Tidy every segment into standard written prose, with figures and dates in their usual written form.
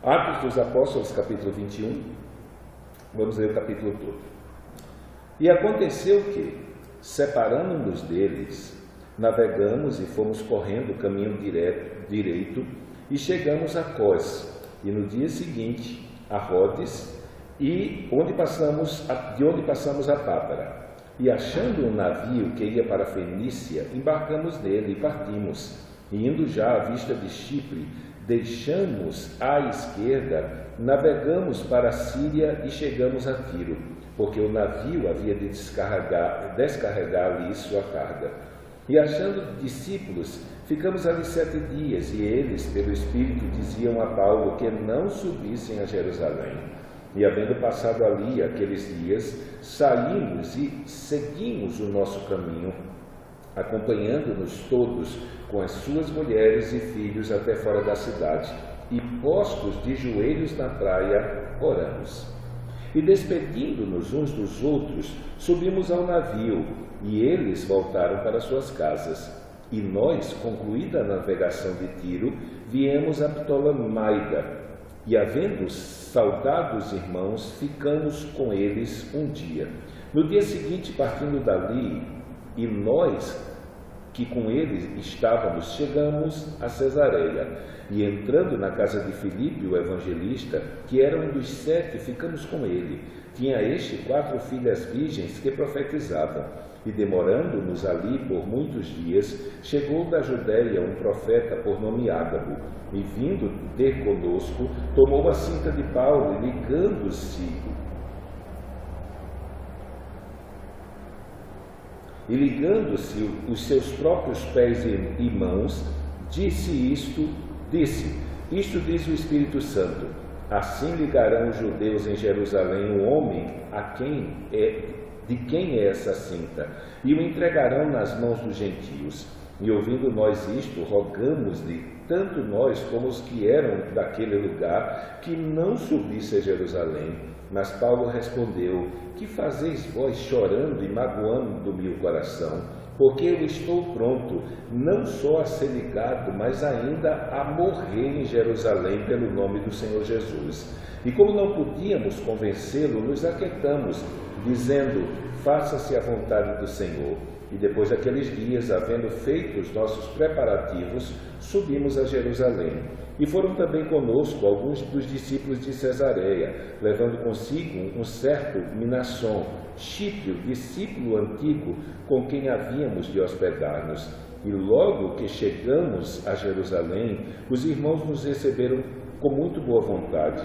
Atos dos Apóstolos, capítulo 21. Vamos ler o capítulo todo. E aconteceu que, separando-nos deles, navegamos e fomos correndo o caminho direito e chegamos a Cós, e no dia seguinte a Rodes, e de onde passamos a Pátara. E achando um navio que ia para a Fenícia, embarcamos nele e partimos. E indo já à vista de Chipre, deixamos à esquerda, navegamos para a Síria e chegamos a Tiro, porque o navio havia de descarregar ali sua carga. E achando discípulos, ficamos ali 7 dias, e eles, pelo Espírito, diziam a Paulo que não subissem a Jerusalém. E havendo passado ali aqueles dias, saímos e seguimos o nosso caminho, acompanhando-nos todos com as suas mulheres e filhos até fora da cidade, e postos de joelhos na praia, oramos. E despedindo-nos uns dos outros, subimos ao navio, e eles voltaram para suas casas. E nós, concluída a navegação de Tiro, viemos a Ptolemaida, e havendo saudado os irmãos, ficamos com eles um dia. No dia seguinte, partindo dali, e nós que com eles estávamos, chegamos a Cesareia, e entrando na casa de Filipe, o evangelista, que era um dos 7, ficamos com ele. Tinha este 4 filhas virgens que profetizavam. E demorando-nos ali por muitos dias, chegou da Judéia um profeta por nome Ágabo, e vindo ter conosco, tomou a cinta de Paulo, e ligando-se os seus próprios pés e mãos, disse, isto diz o Espírito Santo: assim ligarão os judeus em Jerusalém o homem de quem é essa cinta, e o entregarão nas mãos dos gentios. E ouvindo nós isto, rogamos-lhe, tanto nós como os que eram daquele lugar, que não subisse a Jerusalém. Mas Paulo respondeu: que fazeis vós chorando e magoando-me o coração? Porque eu estou pronto, não só a ser ligado, mas ainda a morrer em Jerusalém pelo nome do Senhor Jesus. E como não podíamos convencê-lo, nos aquietamos, dizendo: faça-se a vontade do Senhor. E depois daqueles dias, havendo feito os nossos preparativos, subimos a Jerusalém. E foram também conosco alguns dos discípulos de Cesareia, levando consigo um certo Minasson, Chipre, discípulo antigo, com quem havíamos de hospedar-nos. E logo que chegamos a Jerusalém, os irmãos nos receberam com muito boa vontade.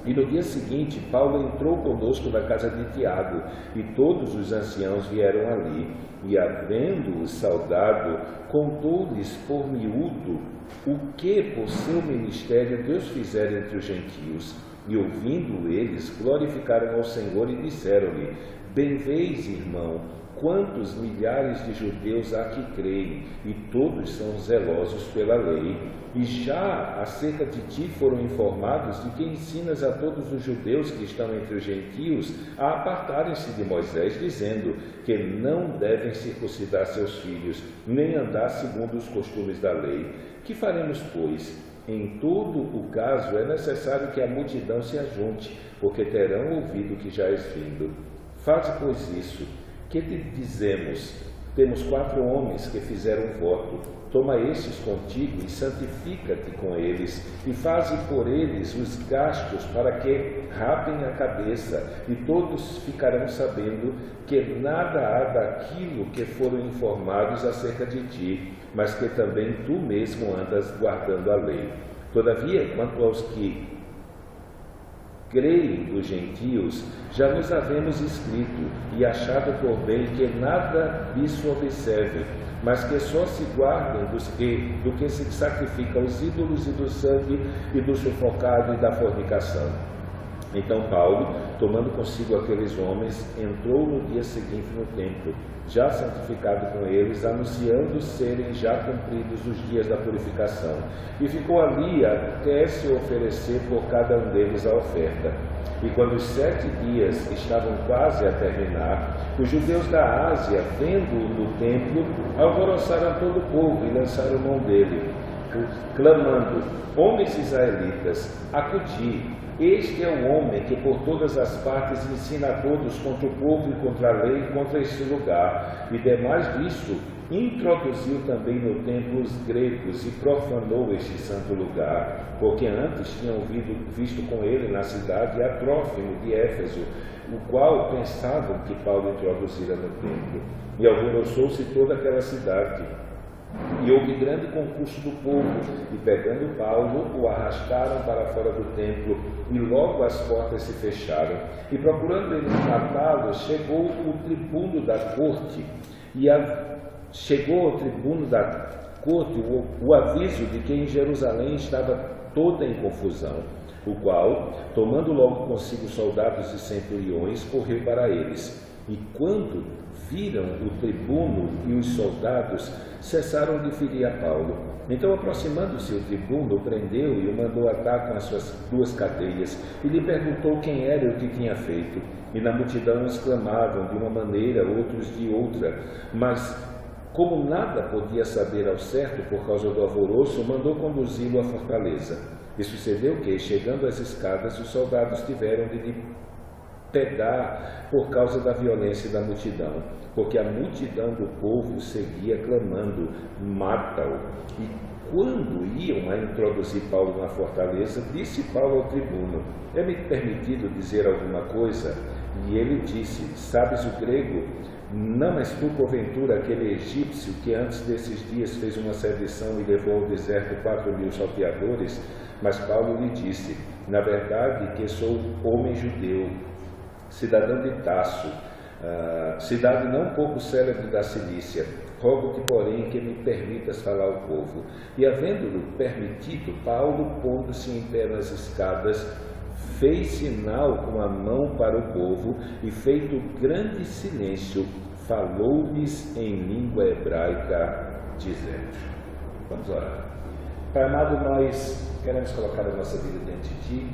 E no dia seguinte, Paulo entrou conosco na casa de Tiago, e todos os anciãos vieram ali, e havendo-os saudado, contou-lhes por miúdo o que por seu ministério Deus fizera entre os gentios. E ouvindo eles, glorificaram ao Senhor e disseram-lhe: bem vês, irmão, quantos milhares de judeus há que creem, e todos são zelosos pela lei. E já acerca de ti foram informados de que ensinas a todos os judeus que estão entre os gentios a apartarem-se de Moisés, dizendo que não devem circuncidar seus filhos, nem andar segundo os costumes da lei. Que faremos, pois? Em todo o caso é necessário que a multidão se ajunte, porque terão ouvido que já és vindo. Faze, pois, isso. Que te dizemos? Temos 4 homens que fizeram voto. Toma estes contigo e santifica-te com eles, e faze por eles os gastos para que rapem a cabeça, e todos ficarão sabendo que nada há daquilo que foram informados acerca de ti, mas que também tu mesmo andas guardando a lei. Todavia, quanto aos que creem dos gentios, já nos havemos escrito e achado por bem que nada disso observem, mas que só se guardem do que se sacrifica aos ídolos, e do sangue, e do sufocado, e da fornicação. Então Paulo, tomando consigo aqueles homens, entrou no dia seguinte no templo, já santificado com eles, anunciando serem já cumpridos os dias da purificação, e ficou ali até se oferecer por cada um deles a oferta. E quando os 7 dias estavam quase a terminar, os judeus da Ásia, vendo-o no templo, alvoroçaram todo o povo e lançaram mão dele. campo, clamando: homens israelitas, acudi, este é o homem que por todas as partes ensina a todos contra o povo e contra a lei, contra este lugar. E demais disso, introduziu também no templo os gregos e profanou este santo lugar, porque antes tinham visto com ele na cidade a Trófimo de Éfeso, o qual pensavam que Paulo introduzira no templo. E alvoroçou-se toda aquela cidade. E houve grande concurso do povo, e pegando Paulo, o arrastaram para fora do templo, e logo as portas se fecharam. E procurando eles matá-lo, chegou o tribuno da corte, o aviso de que em Jerusalém estava toda em confusão, o qual, tomando logo consigo soldados e centuriões, correu para eles. E quando viram o tribuno e os soldados, cessaram de ferir a Paulo. Então, aproximando-se o tribuno, o prendeu e o mandou atar com as suas 2 cadeias, e lhe perguntou quem era o que tinha feito. E na multidão exclamavam de uma maneira, outros de outra. Mas, como nada podia saber ao certo por causa do alvoroço, mandou conduzi-lo à fortaleza. E sucedeu que, chegando às escadas, os soldados tiveram de lhe pegar por causa da violência da multidão, porque a multidão do povo seguia clamando: mata-o. E quando iam a introduzir Paulo na fortaleza, disse Paulo ao tribuno: é-me permitido dizer alguma coisa? E ele disse: sabes o grego? Não és tu, porventura, aquele egípcio que antes desses dias fez uma sedição e levou ao deserto 4.000 salteadores? Mas Paulo lhe disse: na verdade que sou homem judeu, cidadão de Tarso, cidade não pouco célebre da Cilícia. Rogo-te, porém, que me permitas falar ao povo. E havendo-lhe permitido, Paulo, pondo-se em pé nas escadas, fez sinal com a mão para o povo e, feito grande silêncio, falou-lhes em língua hebraica, dizendo: vamos orar. Pai amado, nós queremos colocar a nossa vida diante de Ti,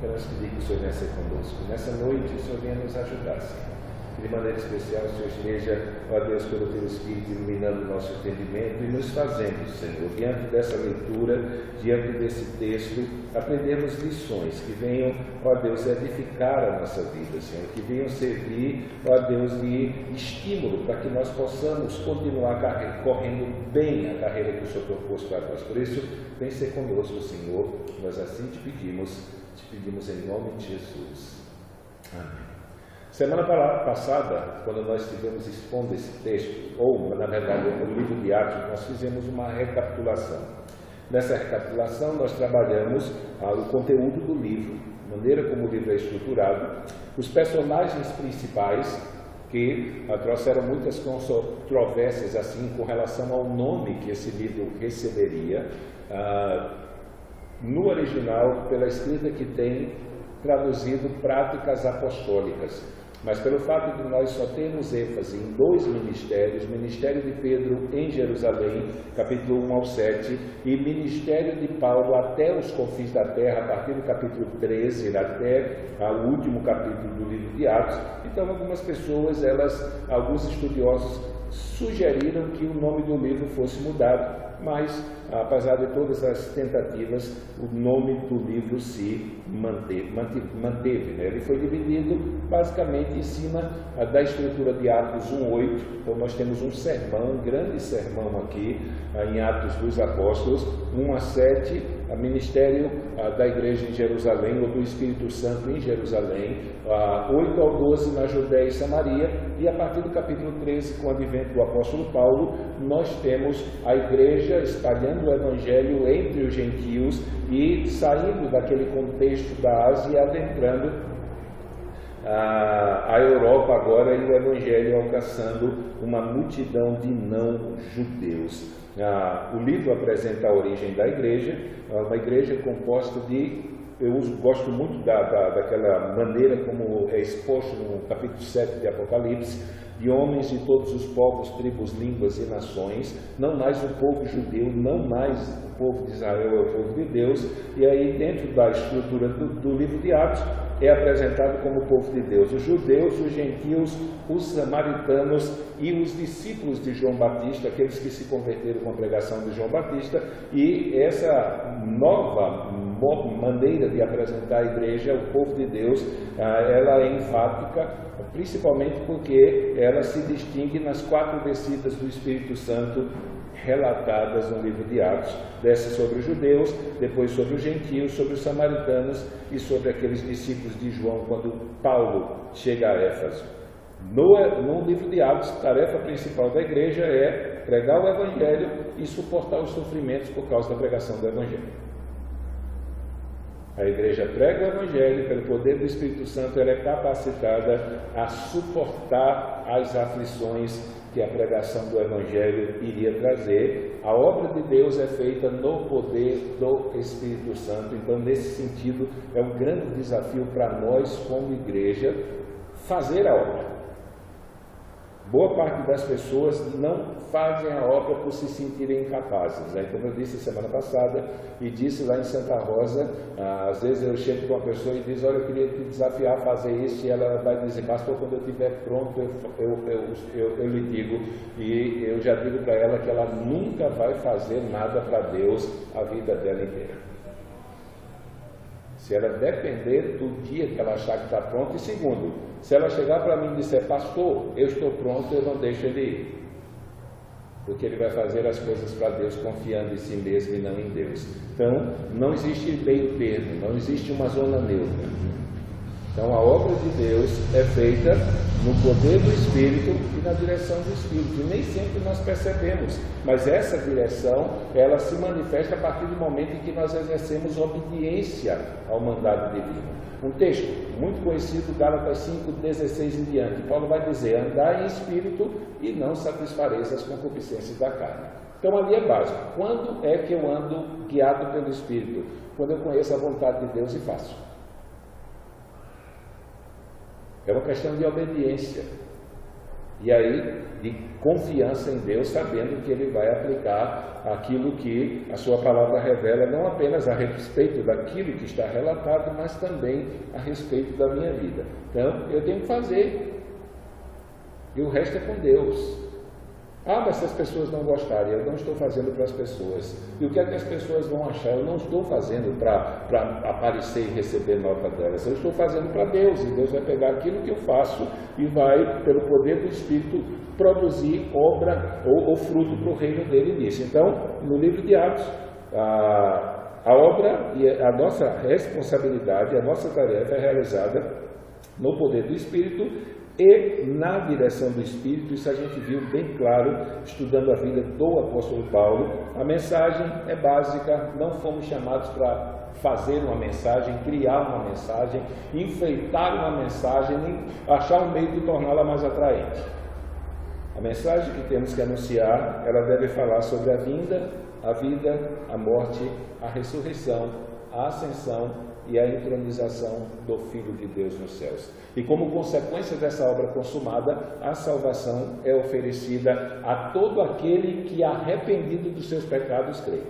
queremos pedir que o Senhor venha ser conosco. Nessa noite, o Senhor venha nos ajudar, Senhor. De maneira especial, o Senhor esteja, ó Deus, pelo Teu Espírito, iluminando o nosso entendimento e nos fazendo, Senhor, diante dessa leitura, diante desse texto, aprendermos lições que venham, ó Deus, edificar a nossa vida, Senhor, que venham servir, ó Deus, de estímulo para que nós possamos continuar correndo bem a carreira que o Senhor propôs para nós. Por isso, vem ser conosco, Senhor, nós assim te pedimos em nome de Jesus. Amém. Semana passada, quando nós estivemos expondo esse texto, ou na verdade no livro de Atos, nós fizemos uma recapitulação. Nessa recapitulação nós trabalhamos o conteúdo do livro, a maneira como o livro é estruturado, os personagens principais que trouxeram muitas controvérsias assim com relação ao nome que esse livro receberia, no original pela escrita que tem traduzido práticas apostólicas. Mas pelo fato de nós só termos ênfase em 2 ministérios, o ministério de Pedro em Jerusalém, capítulo 1 ao 7, e ministério de Paulo até os confins da terra, a partir do capítulo 13 até o último capítulo do livro de Atos, então algumas pessoas, alguns estudiosos sugeriram que o nome do livro fosse mudado, mas apesar de todas as tentativas, o nome do livro se manteve, né? Ele foi dividido basicamente em cima da estrutura de Atos 1:8. Então nós temos um sermão, um grande sermão aqui em Atos dos Apóstolos, 1-7, o ministério da igreja em Jerusalém, ou do Espírito Santo em Jerusalém, 8 ao 12 na Judéia e Samaria, e a partir do capítulo 13, com o advento do apóstolo Paulo, nós temos a igreja espalhando o evangelho entre os gentios e saindo daquele contexto da Ásia e adentrando a Europa agora, e o evangelho alcançando uma multidão de não-judeus. O livro apresenta a origem da igreja, uma igreja composta de... Eu gosto muito daquela maneira como é exposto no capítulo 7 de Apocalipse, de homens de todos os povos, tribos, línguas e nações, não mais o povo judeu, não mais o povo de Israel é o povo de Deus. E aí, dentro da estrutura do livro de Atos, é apresentado como o povo de Deus: os judeus, os gentios, os samaritanos e os discípulos de João Batista, aqueles que se converteram com a pregação de João Batista. E essa nova maneira de apresentar a igreja, o povo de Deus, ela é enfática, principalmente porque ela se distingue nas 4 descidas do Espírito Santo relatadas no livro de Atos. Desce sobre os judeus, depois sobre os gentios, sobre os samaritanos e sobre aqueles discípulos de João, quando Paulo chega a Éfeso. No livro de Atos, a tarefa principal da igreja é pregar o Evangelho e suportar os sofrimentos por causa da pregação do Evangelho. A igreja prega o Evangelho, pelo poder do Espírito Santo, ela é capacitada a suportar as aflições que a pregação do Evangelho iria trazer. A obra de Deus é feita no poder do Espírito Santo. Então, nesse sentido, é um grande desafio para nós, como igreja, fazer a obra. Boa parte das pessoas não fazem a obra por se sentirem incapazes. Como eu disse semana passada e disse lá em Santa Rosa, às vezes eu chego com uma pessoa e diz: olha, eu queria te desafiar a fazer isso, e ela vai dizer: pastor, quando eu estiver pronto eu lhe digo. E eu já digo para ela que ela nunca vai fazer nada para Deus a vida dela inteira. Se ela depender do dia que ela achar que está pronta. E segundo, se ela chegar para mim e disser: pastor, eu estou pronto, eu não deixo ele ir, porque ele vai fazer as coisas para Deus confiando em si mesmo e não em Deus. Então, não existe meio termo, não existe uma zona neutra. Então, a obra de Deus é feita no poder do Espírito e na direção do Espírito. E nem sempre nós percebemos, mas essa direção, ela se manifesta a partir do momento em que nós exercemos obediência ao mandado divino. Um texto muito conhecido, Gálatas 5, 16 em diante. Paulo vai dizer: andai em espírito e não satisfareis as concupiscências da carne. Então, ali é básico. Quando é que eu ando guiado pelo Espírito? Quando eu conheço a vontade de Deus e faço. É uma questão de obediência. E aí, de confiança em Deus, sabendo que Ele vai aplicar aquilo que a sua palavra revela, não apenas a respeito daquilo que está relatado, mas também a respeito da minha vida. Então, eu tenho que fazer. E o resto é com Deus. Mas se as pessoas não gostarem, eu não estou fazendo para as pessoas. E o que é que as pessoas vão achar? Eu não estou fazendo para aparecer e receber nota delas. Eu estou fazendo para Deus. E Deus vai pegar aquilo que eu faço e vai, pelo poder do Espírito, produzir obra ou fruto para o reino dele nisso. Então, no livro de Atos, a obra e a nossa responsabilidade, a nossa tarefa é realizada no poder do Espírito e na direção do Espírito. Isso a gente viu bem claro estudando a vida do apóstolo Paulo. A mensagem é básica, não fomos chamados para fazer uma mensagem, criar uma mensagem, enfeitar uma mensagem, nem achar um meio de torná-la mais atraente. A mensagem que temos que anunciar, ela deve falar sobre a vinda, a vida, a morte, a ressurreição, a ascensão e a entronização do Filho de Deus nos céus. E como consequência dessa obra consumada, a salvação é oferecida a todo aquele que, arrependido dos seus pecados, crê.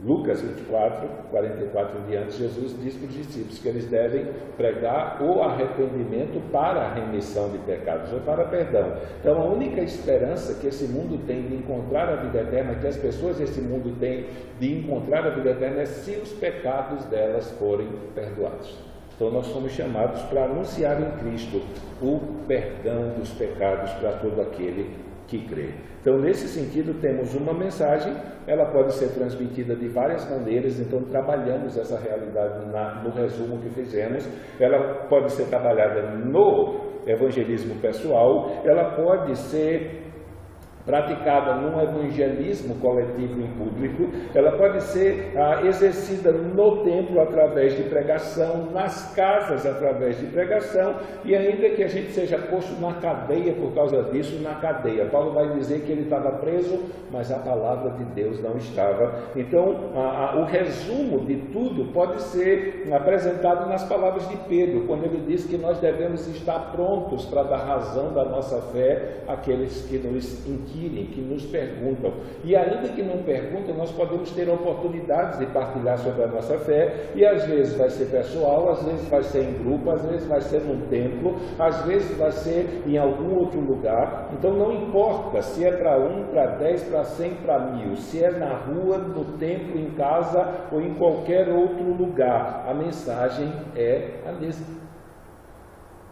Lucas 24, 44 em diante, Jesus diz para os discípulos que eles devem pregar o arrependimento para a remissão de pecados, ou para perdão. Então, a única esperança que esse mundo tem de encontrar a vida eterna, que as pessoas desse mundo têm de encontrar a vida eterna, é se os pecados delas forem perdoados. Então, nós somos chamados para anunciar em Cristo o perdão dos pecados para todo aquele que crê. Então, nesse sentido, temos uma mensagem, ela pode ser transmitida de várias maneiras. Então, trabalhamos essa realidade no resumo que fizemos. Ela pode ser trabalhada no evangelismo pessoal, ela pode ser praticada num evangelismo coletivo em público, ela pode ser exercida no templo através de pregação, nas casas através de pregação, e ainda que a gente seja posto na cadeia por causa disso, na cadeia. Paulo vai dizer que ele estava preso, mas a palavra de Deus não estava. Então, o resumo de tudo pode ser apresentado nas palavras de Pedro, quando ele diz que nós devemos estar prontos para dar razão da nossa fé àqueles que nos inquirem, que nos perguntam. E ainda que não perguntem, nós podemos ter oportunidades de partilhar sobre a nossa fé, e às vezes vai ser pessoal, às vezes vai ser em grupo, às vezes vai ser num templo, às vezes vai ser em algum outro lugar. Então não importa se é para 1, para 10, para 100, para 1000, se é na rua, no templo, em casa ou em qualquer outro lugar, a mensagem é a mesma.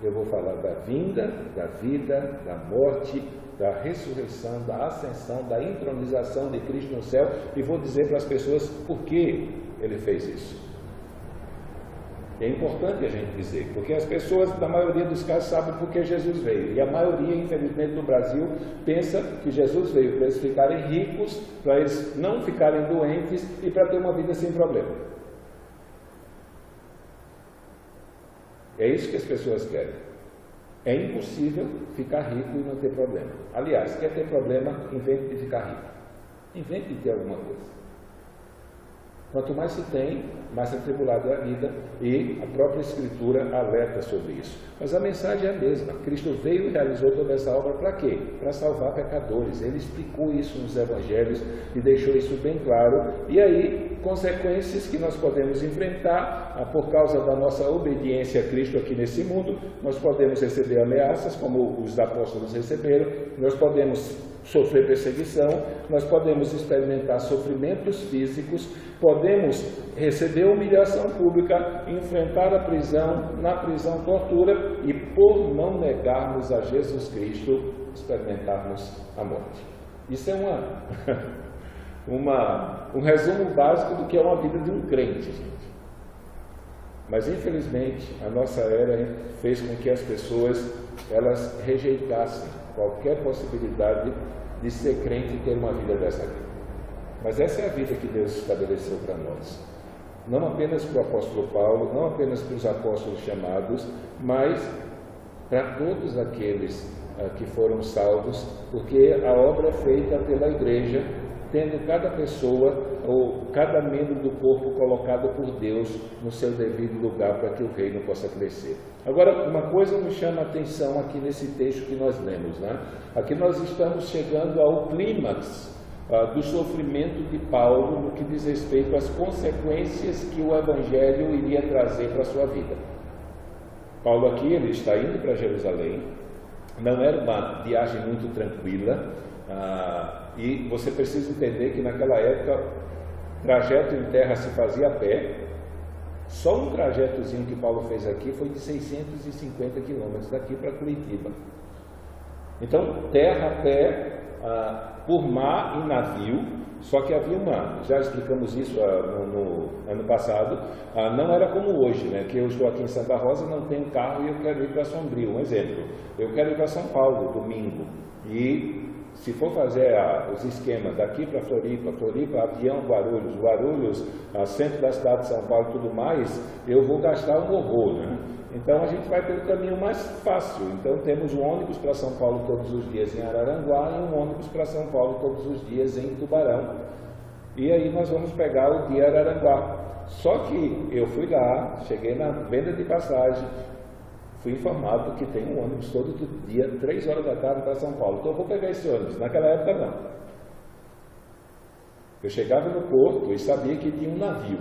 Eu vou falar da vinda, da vida, da morte, da ressurreição, da ascensão, da entronização de Cristo no céu, e vou dizer para as pessoas por que ele fez isso. É importante a gente dizer, porque as pessoas, na maioria dos casos, sabem por que Jesus veio, e a maioria, infelizmente, no Brasil, pensa que Jesus veio para eles ficarem ricos, para eles não ficarem doentes e para ter uma vida sem problema. É isso que as pessoas querem. É impossível ficar rico e não ter problema. Aliás, quer ter problema, invente de ficar rico. Invente de ter alguma coisa. Quanto mais se tem, mais atribulada é a vida, e a própria Escritura alerta sobre isso. Mas a mensagem é a mesma. Cristo veio e realizou toda essa obra para quê? Para salvar pecadores. Ele explicou isso nos Evangelhos e deixou isso bem claro. E aí, consequências que nós podemos enfrentar por causa da nossa obediência a Cristo aqui nesse mundo. Nós podemos receber ameaças, como os apóstolos receberam. Nós podemos sofrer perseguição, nós podemos experimentar sofrimentos físicos, podemos receber humilhação pública, enfrentar a prisão, na prisão tortura, e por não negarmos a Jesus Cristo, experimentarmos a morte. Isso é um resumo básico do que é uma vida de um crente, gente. Mas infelizmente a nossa era fez com que as pessoas elas rejeitassem qualquer possibilidade de ser crente e ter uma vida dessa vida. Mas essa é a vida que Deus estabeleceu para nós. Não apenas para o apóstolo Paulo, não apenas para os apóstolos chamados, mas para todos aqueles que foram salvos, porque a obra é feita pela igreja, tendo cada pessoa ou cada membro do corpo colocado por Deus no seu devido lugar para que o reino possa crescer. Agora, uma coisa nos chama a atenção aqui nesse texto que nós lemos, né? Aqui nós estamos chegando ao clímax do sofrimento de Paulo no que diz respeito às consequências que o Evangelho iria trazer para a sua vida. Paulo aqui, ele está indo para Jerusalém, não era uma viagem muito tranquila, e você precisa entender que naquela época trajeto em terra se fazia a pé. Só um trajetozinho que Paulo fez aqui foi de 650 quilômetros daqui para Curitiba. Então, terra a pé, por mar e navio, só que havia já explicamos isso no ano passado, não era como hoje, né? Que eu estou aqui em Santa Rosa, não tenho carro e eu quero ir para Sombrio. Um exemplo, eu quero ir para São Paulo domingo, e se for fazer os esquemas daqui para Floripa, avião, Guarulhos, centro da cidade de São Paulo e tudo mais, eu vou gastar um horror, né? Então a gente vai pelo caminho mais fácil. Então temos um ônibus para São Paulo todos os dias em Araranguá e um ônibus para São Paulo todos os dias em Tubarão. E aí nós vamos pegar o dia Araranguá. Só que eu fui lá, cheguei na venda de passagem, fui informado que tem um ônibus todo dia, 3 horas da tarde para São Paulo. Então eu vou pegar esse ônibus. Naquela época não. Eu chegava no porto e sabia que tinha um navio.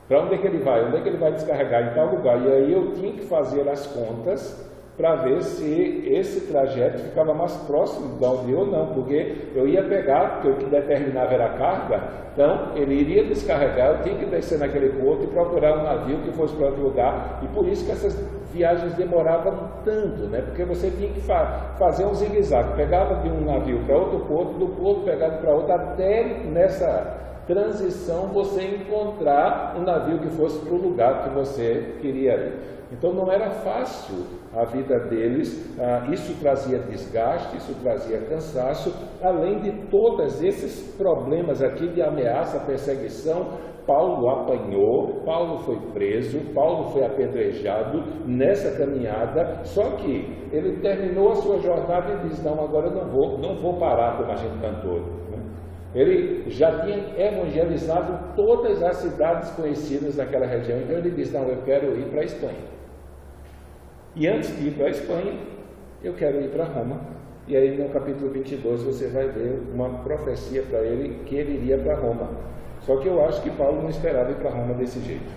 Para onde é que ele vai? Onde é que ele vai descarregar? Em tal lugar. E aí eu tinha que fazer as contas para ver se esse trajeto ficava mais próximo de onde eu não, porque eu ia pegar, porque o que determinava era a carga, então ele iria descarregar, eu tinha que descer naquele porto e procurar um navio que fosse para outro lugar, e por isso que essas viagens demoravam tanto, né? Porque você tinha que fazer um zigue-zague, pegava de um navio para outro porto, do porto pegado para outro, até nessa transição você encontrar um navio que fosse para o lugar que você queria ir. Então não era fácil a vida deles, isso trazia desgaste, isso trazia cansaço, além de todos esses problemas aqui de ameaça, perseguição. Paulo apanhou, Paulo foi preso, Paulo foi apedrejado nessa caminhada, só que ele terminou a sua jornada e disse: não, agora eu não vou parar como a gente cantou. Ele já tinha evangelizado todas as cidades conhecidas daquela região, então ele disse: não, eu quero ir para a Espanha. E antes de ir para a Espanha, eu quero ir para Roma. E aí no capítulo 22 você vai ver uma profecia para ele que ele iria para Roma. Só que eu acho que Paulo não esperava ir para Roma desse jeito.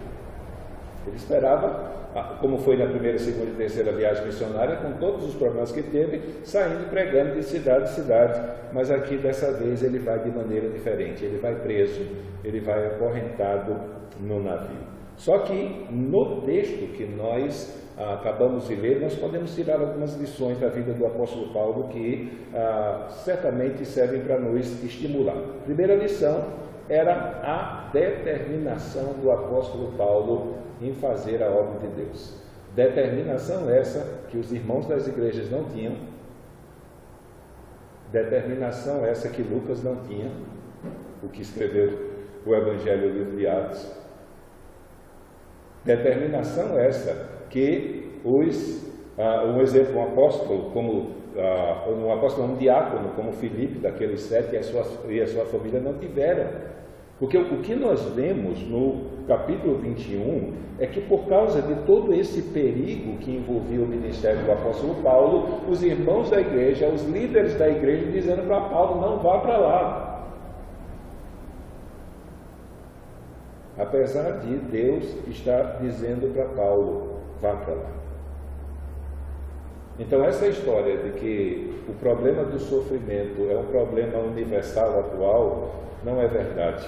Ele esperava, como foi na primeira, segunda e terceira viagem missionária, com todos os problemas que teve, saindo pregando de cidade em cidade. Mas aqui dessa vez ele vai de maneira diferente. Ele vai preso, ele vai acorrentado no navio. Só que no texto que nós acabamos de ler, nós podemos tirar algumas lições da vida do apóstolo Paulo que certamente servem para nos estimular. A primeira lição era a determinação do apóstolo Paulo em fazer a obra de Deus. Determinação essa que os irmãos das igrejas não tinham, determinação essa que Lucas não tinha, o que escreveu o Evangelho e o livro de Atos. Determinação essa que um exemplo, um apóstolo um diácono como Filipe, daqueles 7, e a sua família não tiveram. Porque o que nós vemos no capítulo 21 é que por causa de todo esse perigo que envolvia o ministério do apóstolo Paulo, os irmãos da igreja, os líderes da igreja dizendo para Paulo: não vá para lá. Apesar de Deus estar dizendo para Paulo: vá para lá. Então essa história de que o problema do sofrimento é um problema universal atual não é verdade.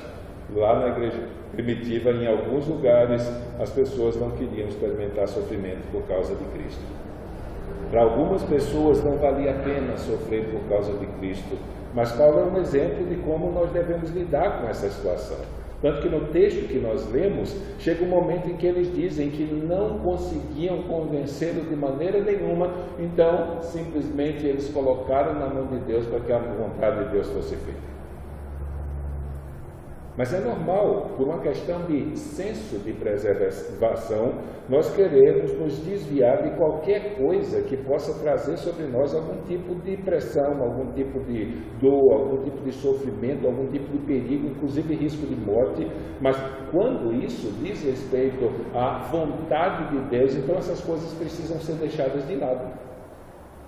Lá na igreja primitiva, em alguns lugares, as pessoas não queriam experimentar sofrimento por causa de Cristo. Para algumas pessoas não valia a pena sofrer por causa de Cristo, mas Paulo é um exemplo de como nós devemos lidar com essa situação. Tanto que no texto que nós lemos, chega um momento em que eles dizem que não conseguiam convencê-lo de maneira nenhuma, então simplesmente eles colocaram na mão de Deus para que a vontade de Deus fosse feita. Mas é normal, por uma questão de senso de preservação, nós queremos nos desviar de qualquer coisa que possa trazer sobre nós algum tipo de pressão, algum tipo de dor, algum tipo de sofrimento, algum tipo de perigo, inclusive risco de morte. Mas quando isso diz respeito à vontade de Deus, então essas coisas precisam ser deixadas de lado.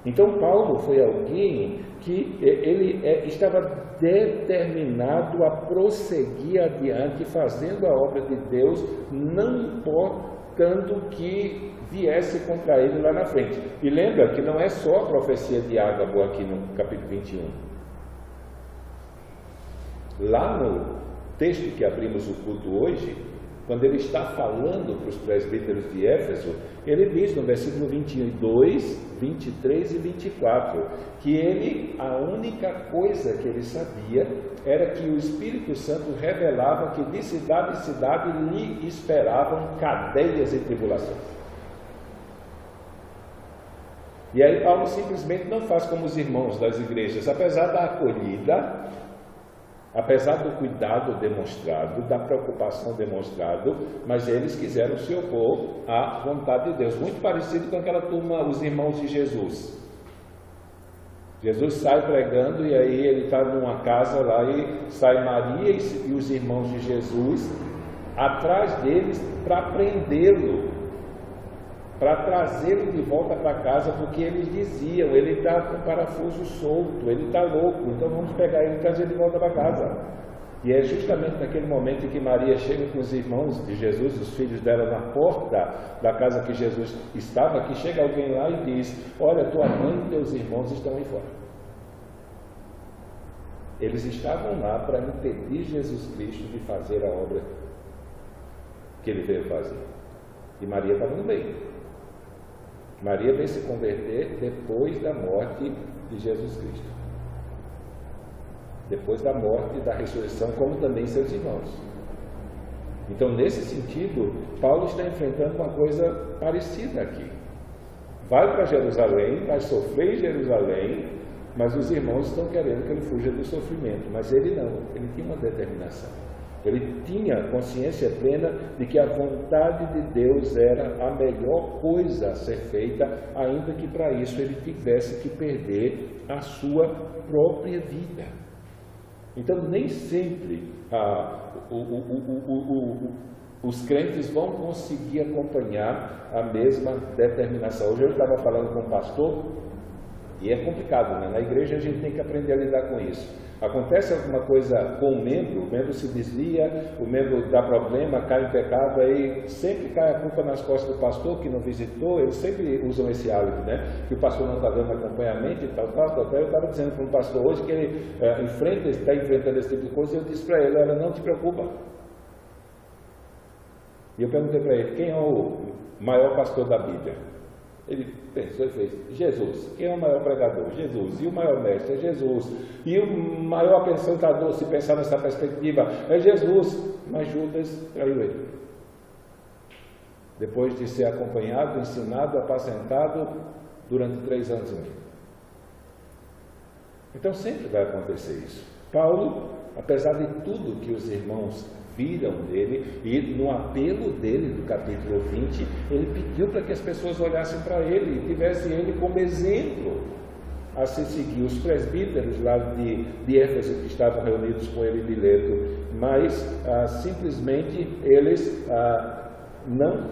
Então Paulo foi alguém que ele estava determinado a prosseguir adiante, fazendo a obra de Deus, não importando o que viesse contra ele lá na frente. E lembra que não é só a profecia de Ágabo aqui no capítulo 21. Lá no texto que abrimos o culto hoje, quando ele está falando para os presbíteros de Éfeso, ele diz no versículo 22, 23 e 24, que a única coisa que ele sabia era que o Espírito Santo revelava que de cidade em cidade lhe esperavam cadeias e tribulações. E aí Paulo simplesmente não faz como os irmãos das igrejas, apesar da acolhida, apesar do cuidado demonstrado, da preocupação demonstrada, mas eles quiseram se opor à vontade de Deus. Muito parecido com aquela turma, os irmãos de Jesus. Jesus sai pregando e aí ele está numa casa lá e sai Maria e os irmãos de Jesus atrás deles para prendê-lo, para trazê-lo de volta para casa, porque eles diziam: ele está com o parafuso solto, ele está louco, então vamos pegar ele e trazer ele de volta para casa. E é justamente naquele momento em que Maria chega com os irmãos de Jesus, os filhos dela, na porta da casa que Jesus estava, que chega alguém lá e diz: olha, tua mãe e teus irmãos estão aí fora. Eles estavam lá para impedir Jesus Cristo de fazer a obra que ele veio fazer. E Maria estava no meio. Maria veio se converter depois da morte de Jesus Cristo. depois da morte e da ressurreição, como também seus irmãos. Então, nesse sentido, Paulo está enfrentando uma coisa parecida aqui. Vai para Jerusalém, vai sofrer em Jerusalém, mas os irmãos estão querendo que ele fuja do sofrimento. Mas ele não, ele tinha uma determinação. Ele tinha consciência plena de que a vontade de Deus era a melhor coisa a ser feita, ainda que para isso ele tivesse que perder a sua própria vida. Então, nem sempre os crentes vão conseguir acompanhar a mesma determinação. Hoje eu estava falando com um pastor, e é complicado, né? Na igreja a gente tem que aprender a lidar com isso. Acontece alguma coisa com o membro se desvia, o membro dá problema, cai em pecado, aí sempre cai a culpa nas costas do pastor que não visitou. Eles sempre usam esse hábito, né? Que o pastor não está dando acompanhamento e tal. Eu estava dizendo para um pastor hoje que ele está enfrentando esse tipo de coisa, e eu disse para ele: olha, não te preocupa. E eu perguntei para ele: quem é o maior pastor da Bíblia? Ele pensou e fez: Jesus. Quem é o maior pregador? Jesus. E o maior mestre? É Jesus. E o maior apresentador, se pensar nessa perspectiva, é Jesus. Mas Judas traiu ele. Depois de ser acompanhado, ensinado, apacentado durante 3 anos e meio. Então sempre vai acontecer isso. Paulo, apesar de tudo que os irmãos viram dele, e no apelo dele do capítulo 20, ele pediu para que as pessoas olhassem para ele e tivessem ele como exemplo a se seguir. Os presbíteros lá de Éfeso, que estavam reunidos com ele em Mileto, mas simplesmente eles não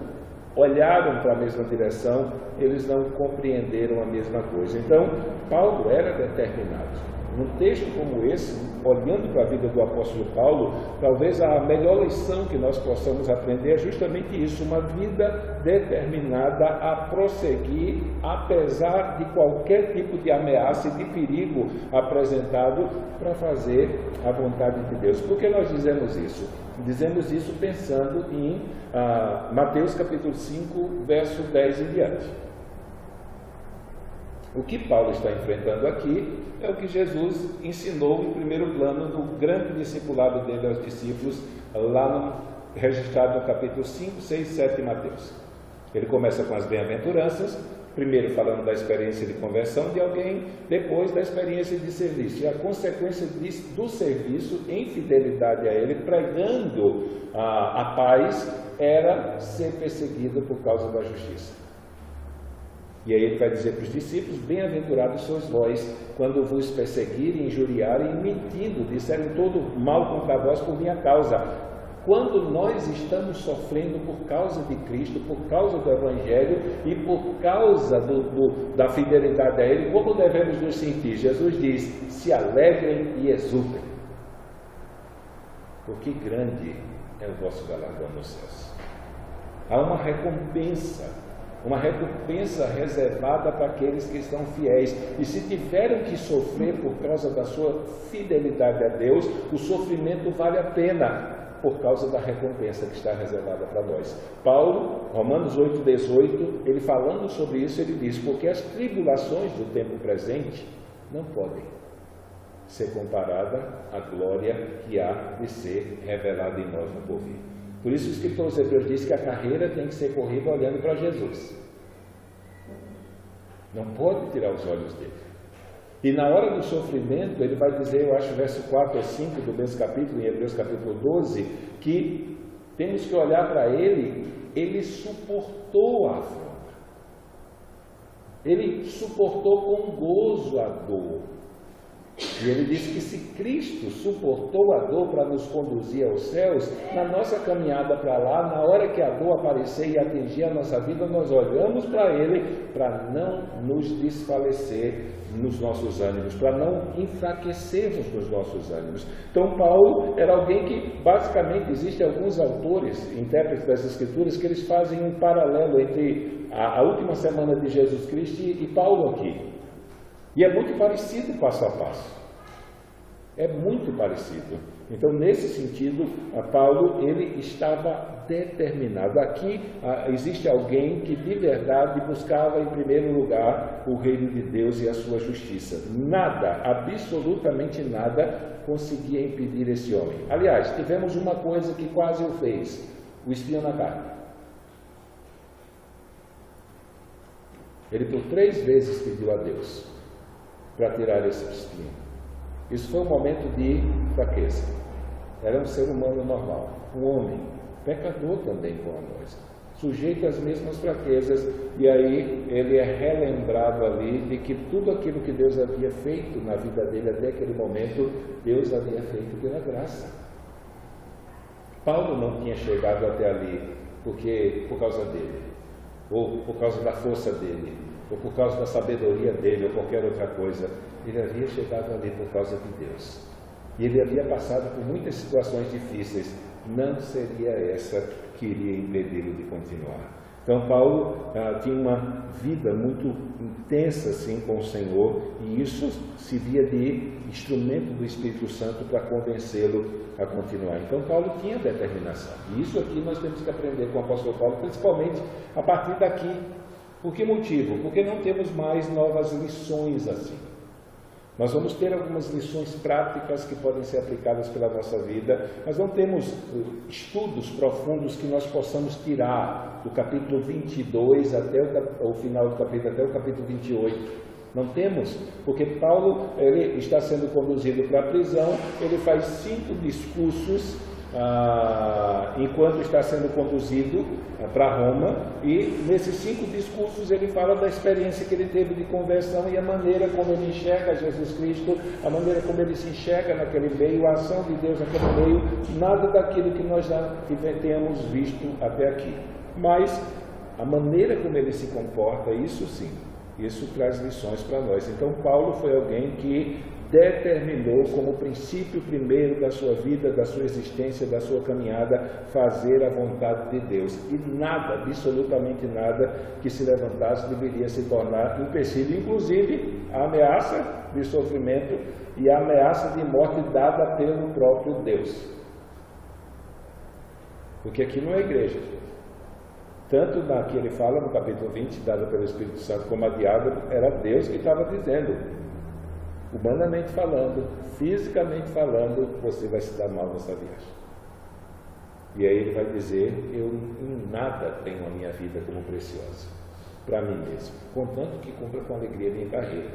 olharam para a mesma direção, eles não compreenderam a mesma coisa. Então, Paulo era determinado. Num texto como esse, olhando para a vida do apóstolo Paulo, talvez a melhor lição que nós possamos aprender é justamente isso: uma vida determinada a prosseguir, apesar de qualquer tipo de ameaça e de perigo apresentado, para fazer a vontade de Deus. Por que nós dizemos isso? Dizemos isso pensando em Mateus capítulo 5, verso 10 em diante. O que Paulo está enfrentando aqui é o que Jesus ensinou em primeiro plano no grande discipulado dele aos discípulos, lá registrado no capítulo 5, 6, 7 de Mateus. Ele começa com as bem-aventuranças, primeiro falando da experiência de conversão de alguém, depois da experiência de serviço, e a consequência do serviço em fidelidade a ele, pregando a paz, era ser perseguido por causa da justiça. E aí ele vai dizer para os discípulos: bem-aventurados sois vós, quando vos perseguirem, injuriarem e mentindo, disserem todo mal contra vós por minha causa. Quando nós estamos sofrendo por causa de Cristo, por causa do Evangelho e por causa da fidelidade a Ele, como devemos nos sentir? Jesus diz: se alegrem e exultem, porque grande é o vosso galardão nos céus. Há uma recompensa reservada para aqueles que estão fiéis. E se tiveram que sofrer por causa da sua fidelidade a Deus, o sofrimento vale a pena, por causa da recompensa que está reservada para nós. Paulo, Romanos 8,18, ele falando sobre isso, ele diz: porque as tribulações do tempo presente não podem ser comparadas à glória que há de ser revelada em nós no porvir. Por isso o escritor aos Hebreus diz que a carreira tem que ser corrida olhando para Jesus. Não pode tirar os olhos dele. E na hora do sofrimento, ele vai dizer, eu acho, verso 4 ou 5 do mesmo capítulo, em Hebreus capítulo 12, que temos que olhar para ele. Ele suportou a afronta. Ele suportou com gozo a dor. E ele diz que se Cristo suportou a dor para nos conduzir aos céus, na nossa caminhada para lá, na hora que a dor aparecer e atingir a nossa vida, nós olhamos para ele para não nos desfalecer nos nossos ânimos, para não enfraquecermos nos nossos ânimos. Então Paulo era alguém que, basicamente, existem alguns autores, intérpretes das Escrituras, que eles fazem um paralelo entre a última semana de Jesus Cristo e Paulo aqui. E é muito parecido passo a passo. É muito parecido. Então, nesse sentido, Paulo ele estava determinado. Aqui existe alguém que de verdade buscava em primeiro lugar o reino de Deus e a sua justiça. Nada, absolutamente nada, conseguia impedir esse homem. Aliás, tivemos uma coisa que quase o fez: o espinho na carne. Ele por 3 vezes pediu a Deus para tirar esse espinho. Isso foi um momento de fraqueza. Era um ser humano normal, um homem, pecador também como nós, sujeito às mesmas fraquezas, e aí ele é relembrado ali de que tudo aquilo que Deus havia feito na vida dele até aquele momento, Deus havia feito pela graça. Paulo não tinha chegado até ali por causa dele, ou por causa da força dele, ou por causa da sabedoria dele, ou qualquer outra coisa. Ele havia chegado ali por causa de Deus. E ele havia passado por muitas situações difíceis. Não seria essa que iria impedi-lo de continuar. Então Paulo tinha uma vida muito intensa assim com o Senhor, e isso servia de instrumento do Espírito Santo para convencê-lo a continuar. Então Paulo tinha determinação. E isso aqui nós temos que aprender com o apóstolo Paulo, principalmente a partir daqui. Por que motivo? Porque não temos mais novas lições assim. Nós vamos ter algumas lições práticas que podem ser aplicadas pela nossa vida, mas não temos estudos profundos que nós possamos tirar do capítulo 22 até o final do capítulo, até o capítulo 28. Não temos, porque Paulo ele está sendo conduzido para a prisão, ele faz 5 discursos enquanto está sendo conduzido para Roma, e nesses 5 discursos ele fala da experiência que ele teve de conversão e a maneira como ele enxerga Jesus Cristo, a maneira como ele se enxerga naquele meio, a ação de Deus naquele meio, nada daquilo que nós já tenhamos visto até aqui. Mas a maneira como ele se comporta, isso sim, isso traz lições para nós. Então Paulo foi alguém que determinou como princípio primeiro da sua vida, da sua existência, da sua caminhada, fazer a vontade de Deus. E nada, absolutamente nada, que se levantasse deveria se tornar empecilho, inclusive a ameaça de sofrimento e a ameaça de morte dada pelo próprio Deus. Porque aqui não é igreja. Tanto na que ele fala no capítulo 20, dada pelo Espírito Santo, como a diabo, era Deus que estava dizendo. Humanamente falando, fisicamente falando, você vai se dar mal nessa viagem. E aí ele vai dizer: eu em nada tenho a minha vida como preciosa para mim mesmo, contanto que cumpra com alegria minha carreira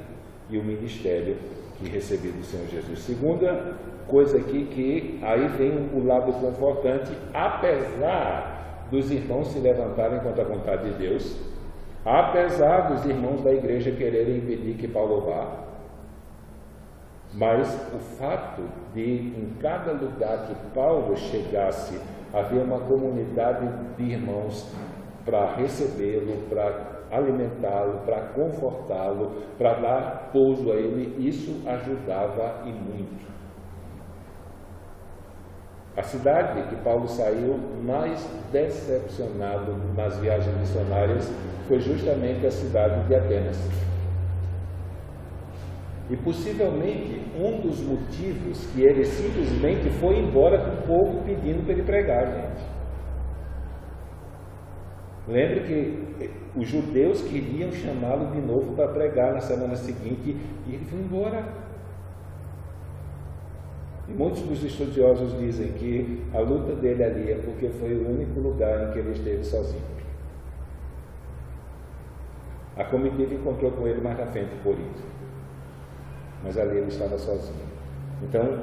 e o ministério que recebi do Senhor Jesus. Segunda coisa aqui, que aí vem o lado confortante: apesar dos irmãos se levantarem contra a vontade de Deus, apesar dos irmãos da igreja quererem impedir que Paulo vá, mas o fato de em cada lugar que Paulo chegasse haver uma comunidade de irmãos para recebê-lo, para alimentá-lo, para confortá-lo, para dar pouso a ele, isso ajudava e muito. A cidade que Paulo saiu mais decepcionado nas viagens missionárias foi justamente a cidade de Atenas. E possivelmente um dos motivos que ele simplesmente foi embora com o povo pedindo para ele pregar, gente. Lembre que os judeus queriam chamá-lo de novo para pregar na semana seguinte e ele foi embora. E muitos dos estudiosos dizem que a luta dele ali é porque foi o único lugar em que ele esteve sozinho. A comitiva encontrou com ele mais na frente, por isso. Mas ali ele estava sozinho. Então,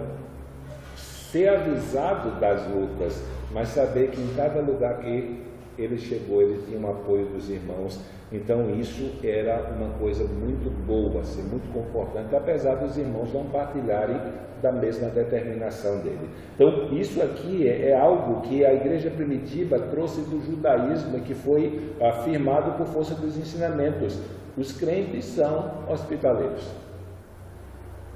ser avisado das lutas, mas saber que em cada lugar que ele chegou, ele tinha um apoio dos irmãos. Então isso era uma coisa muito boa, assim, muito confortante, apesar dos irmãos não partilharem da mesma determinação dele. Então isso aqui é algo que a igreja primitiva trouxe do judaísmo e que foi afirmado por força dos ensinamentos. Os crentes são hospitaleiros.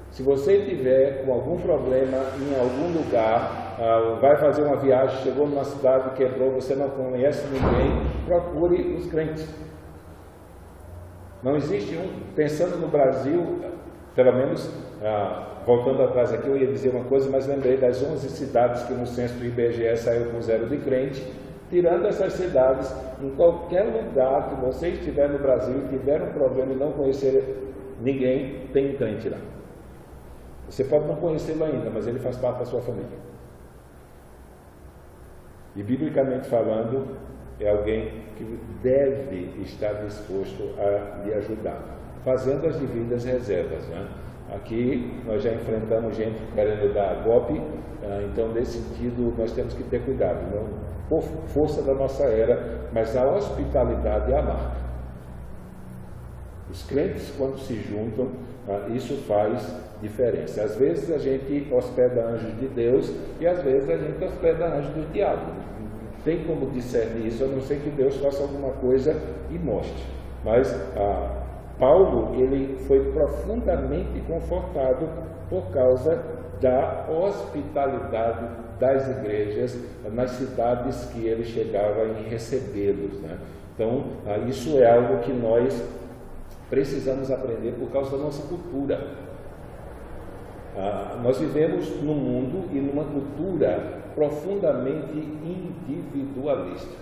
Se você tiver com algum problema em algum lugar, vai fazer uma viagem, chegou numa cidade, quebrou, você não conhece ninguém, procure os crentes. Não existe pensando no Brasil, pelo menos Voltando atrás aqui, eu ia dizer uma coisa, mas lembrei das 11 cidades que no censo do IBGE saiu com 0 de crente. Tirando essas cidades, em qualquer lugar que você estiver no Brasil e tiver um problema e não conhecer ninguém, tem um crente lá. Você pode não conhecê-lo ainda, mas ele faz parte da sua família. E, biblicamente falando, é alguém que deve estar disposto a lhe ajudar, fazendo as devidas reservas, né? Aqui nós já enfrentamos gente querendo dar golpe, então nesse sentido nós temos que ter cuidado, não por força da nossa era, mas a hospitalidade é a marca. Os crentes, quando se juntam, isso faz diferença. Às vezes a gente hospeda anjos de Deus e às vezes a gente hospeda anjos do diabo. Não tem como discernir isso, a não ser que Deus faça alguma coisa e mostre. Mas Paulo, ele foi profundamente confortado por causa da hospitalidade das igrejas nas cidades que ele chegava em recebê-los, né? Então, isso é algo que nós precisamos aprender por causa da nossa cultura. Nós vivemos num mundo e numa cultura profundamente individualista.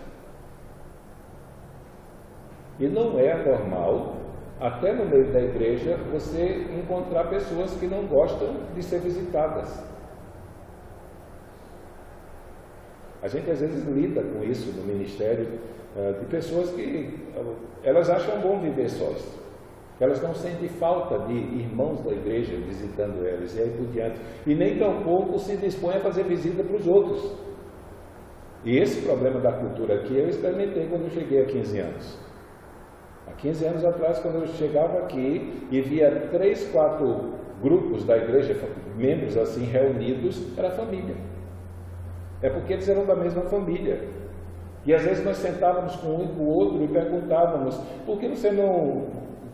E não é normal, até no meio da igreja, você encontrar pessoas que não gostam de ser visitadas. A gente às vezes lida com isso no ministério, de pessoas que elas acham bom viver sós. Elas não sentem falta de irmãos da igreja visitando elas, e aí por diante. E nem tampouco se dispõe a fazer visita para os outros. E esse problema da cultura aqui eu experimentei quando eu cheguei há 15 anos. Há 15 anos atrás, quando eu chegava aqui e via 3, 4 grupos da igreja, membros assim reunidos, era família. É porque eles eram da mesma família. E às vezes nós sentávamos com um e com o outro e perguntávamos: por que você não...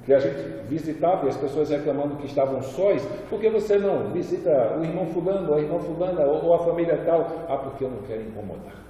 que a gente visitava e as pessoas reclamando que estavam sós, por que você não visita o irmão fulano, ou a irmã fulana, ou a família tal? Porque eu não quero incomodar.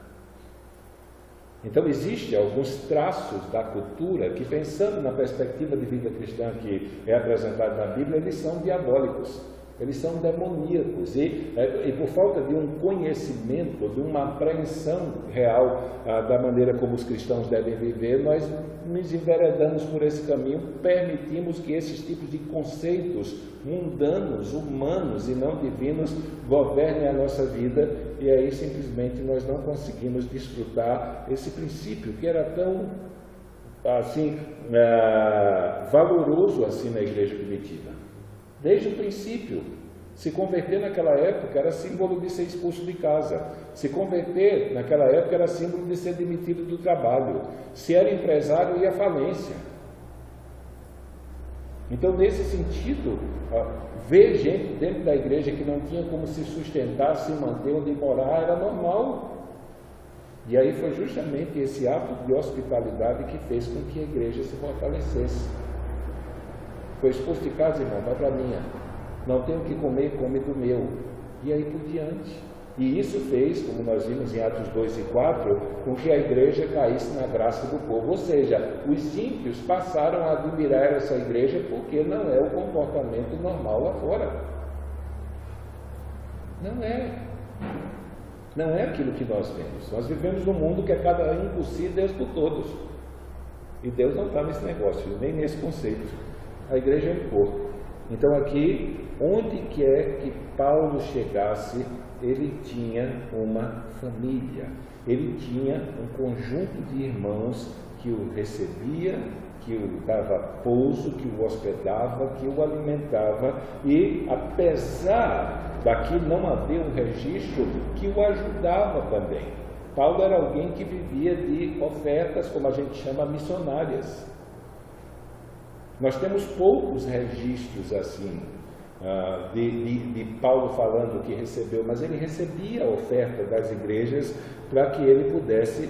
Então existem alguns traços da cultura que, pensando na perspectiva de vida cristã que é apresentada na Bíblia, eles são diabólicos, eles são demoníacos, e por falta de um conhecimento, de uma apreensão real da maneira como os cristãos devem viver, nós nos enveredamos por esse caminho, permitimos que esses tipos de conceitos mundanos, humanos e não divinos governem a nossa vida, e aí simplesmente nós não conseguimos desfrutar esse princípio que era tão assim valoroso assim na igreja primitiva. Desde o princípio, se converter naquela época era símbolo de ser expulso de casa. Se converter naquela época era símbolo de ser demitido do trabalho. Se era empresário, ia à falência. Então, nesse sentido, ver gente dentro da igreja que não tinha como se sustentar, se manter onde morar, era normal. E aí foi justamente esse ato de hospitalidade que fez com que a igreja se fortalecesse. Foi expulso de casa, irmão, vai para a minha. Não tenho o que comer, come do meu. E aí por diante. E isso fez, como nós vimos em Atos 2 e 4, com que a igreja caísse na graça do povo. Ou seja, os ímpios passaram a admirar essa igreja porque não é o comportamento normal lá fora. Não é. Não é aquilo que nós vemos. Nós vivemos num mundo que é cada um por si, Deus por todos. E Deus não está nesse negócio, nem nesse conceito. A igreja é um corpo. Então aqui, onde quer que Paulo chegasse, ele tinha uma família. Ele tinha um conjunto de irmãos que o recebia, que o dava pouso, que o hospedava, que o alimentava, e apesar daqui não haver um registro, que o ajudava também. Paulo era alguém que vivia de ofertas, como a gente chama, missionárias. Nós temos poucos registros assim, de Paulo falando que recebeu, mas ele recebia a oferta das igrejas para que ele pudesse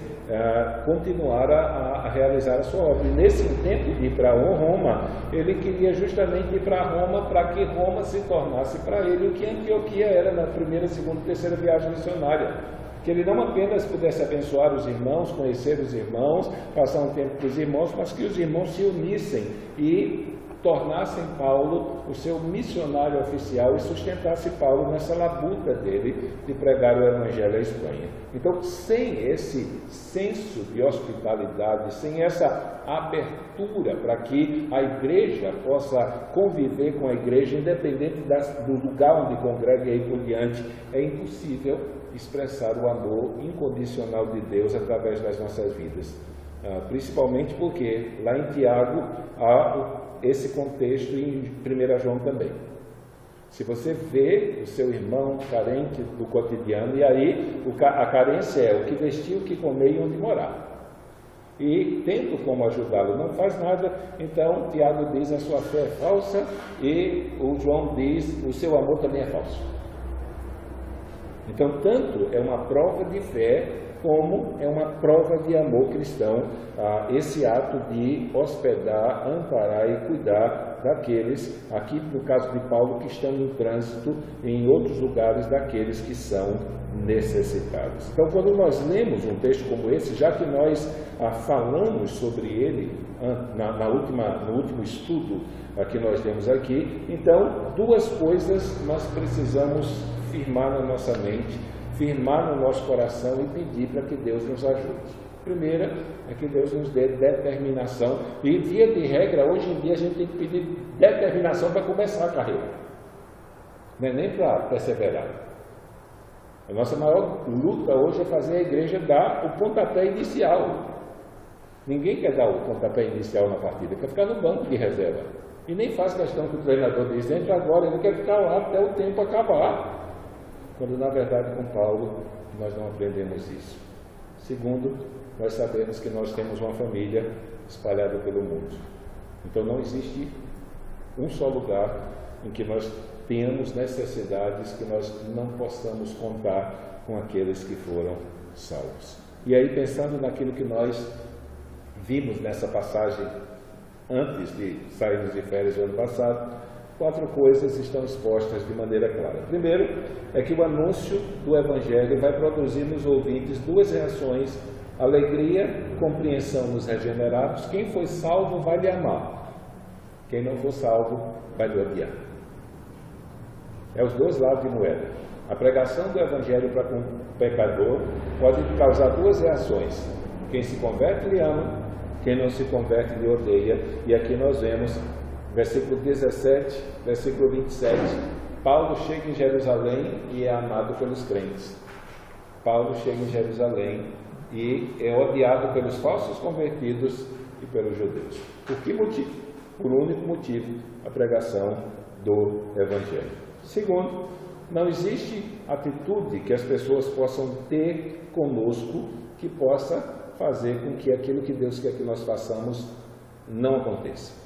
continuar a realizar a sua obra. E nesse intento de ir para Roma, ele queria justamente ir para Roma para que Roma se tornasse para ele o que Antioquia era na primeira, segunda e terceira viagem missionária. Que ele não apenas pudesse abençoar os irmãos, conhecer os irmãos, passar um tempo com os irmãos, mas que os irmãos se unissem e tornassem Paulo o seu missionário oficial e sustentasse Paulo nessa labuta dele de pregar o Evangelho à Espanha. Então, sem esse senso de hospitalidade, sem essa abertura para que a igreja possa conviver com a igreja, independente do lugar onde congrega e aí por diante, é impossível expressar o amor incondicional de Deus através das nossas vidas. Principalmente porque lá em Tiago há esse contexto e em 1 João também. Se você vê o seu irmão carente do cotidiano, e aí a carência é o que vestir, o que comer e onde morar. E tendo como ajudá-lo não faz nada, então Tiago diz a sua fé é falsa e o João diz o seu amor também é falso. Então tanto é uma prova de fé como é uma prova de amor cristão, esse ato de hospedar, amparar e cuidar daqueles, aqui no caso de Paulo, que estão em trânsito em outros lugares daqueles que são necessitados. Então, quando nós lemos um texto como esse, já que nós falamos sobre ele no último estudo que nós demos aqui, então, duas coisas nós precisamos firmar na nossa mente, firmar no nosso coração e pedir para que Deus nos ajude. Primeira é que Deus nos dê determinação, e via de regra, hoje em dia a gente tem que pedir determinação para começar a carreira, não é nem para perseverar. A nossa maior luta hoje é fazer a igreja dar o pontapé inicial. Ninguém quer dar o pontapé inicial na partida, quer ficar no banco de reserva, e nem faz questão que o treinador diz, entra agora, ele quer ficar lá até o tempo acabar. Quando na verdade com Paulo nós não aprendemos isso. Segundo, nós sabemos que nós temos uma família espalhada pelo mundo. Então não existe um só lugar em que nós tenhamos necessidades que nós não possamos contar com aqueles que foram salvos. E aí, pensando naquilo que nós vimos nessa passagem antes de sairmos de férias do ano passado, 4 coisas estão expostas de maneira clara. Primeiro, é que o anúncio do Evangelho vai produzir nos ouvintes 2 reações: alegria, compreensão nos regenerados. Quem foi salvo vai lhe amar, quem não for salvo vai lhe odiar. É os 2 lados de moeda. A pregação do Evangelho para um pecador pode causar 2 reações: quem se converte lhe ama, quem não se converte lhe odeia. E aqui nós vemos versículo 17, versículo 27, Paulo chega em Jerusalém e é amado pelos crentes. Paulo chega em Jerusalém e é odiado pelos falsos convertidos e pelos judeus. Por que motivo? Por um único motivo: a pregação do Evangelho. Segundo, não existe atitude que as pessoas possam ter conosco que possa fazer com que aquilo que Deus quer que nós façamos não aconteça.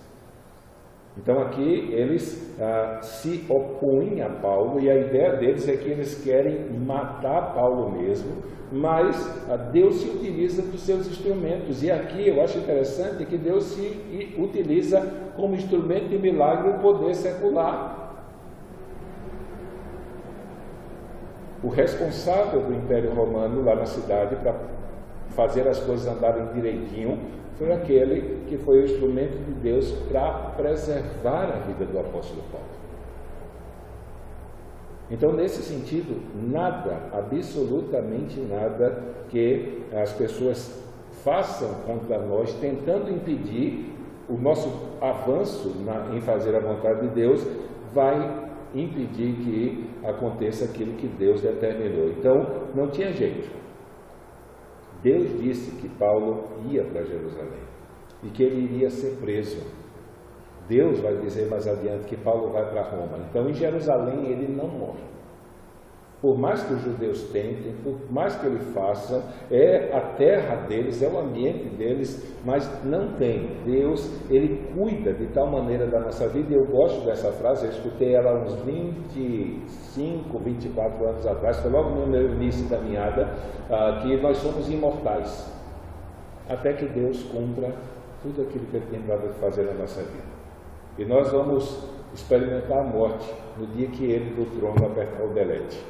Então aqui eles se opõem a Paulo, e a ideia deles é que eles querem matar Paulo mesmo, mas Deus se utiliza dos seus instrumentos. E aqui eu acho interessante que Deus se utiliza como instrumento de milagre o poder secular. O responsável do Império Romano lá na cidade para fazer as coisas andarem direitinho foi aquele que foi o instrumento de Deus para preservar a vida do apóstolo Paulo. Então, nesse sentido, nada, absolutamente nada que as pessoas façam contra nós, tentando impedir o nosso avanço em fazer a vontade de Deus, vai impedir que aconteça aquilo que Deus determinou. Então, não tinha jeito. Deus disse que Paulo ia para Jerusalém e que ele iria ser preso. Deus vai dizer mais adiante que Paulo vai para Roma. Então, em Jerusalém ele não morre. Por mais que os judeus tentem, por mais que eles façam, é a terra deles, é o ambiente deles, mas não tem. Deus, ele cuida de tal maneira da nossa vida, e eu gosto dessa frase, eu escutei ela uns 25, 24 anos atrás, foi logo no meu início da caminhada, que nós somos imortais, até que Deus cumpra tudo aquilo que ele tem para fazer na nossa vida. E nós vamos experimentar a morte no dia que ele do trono apertar o delete.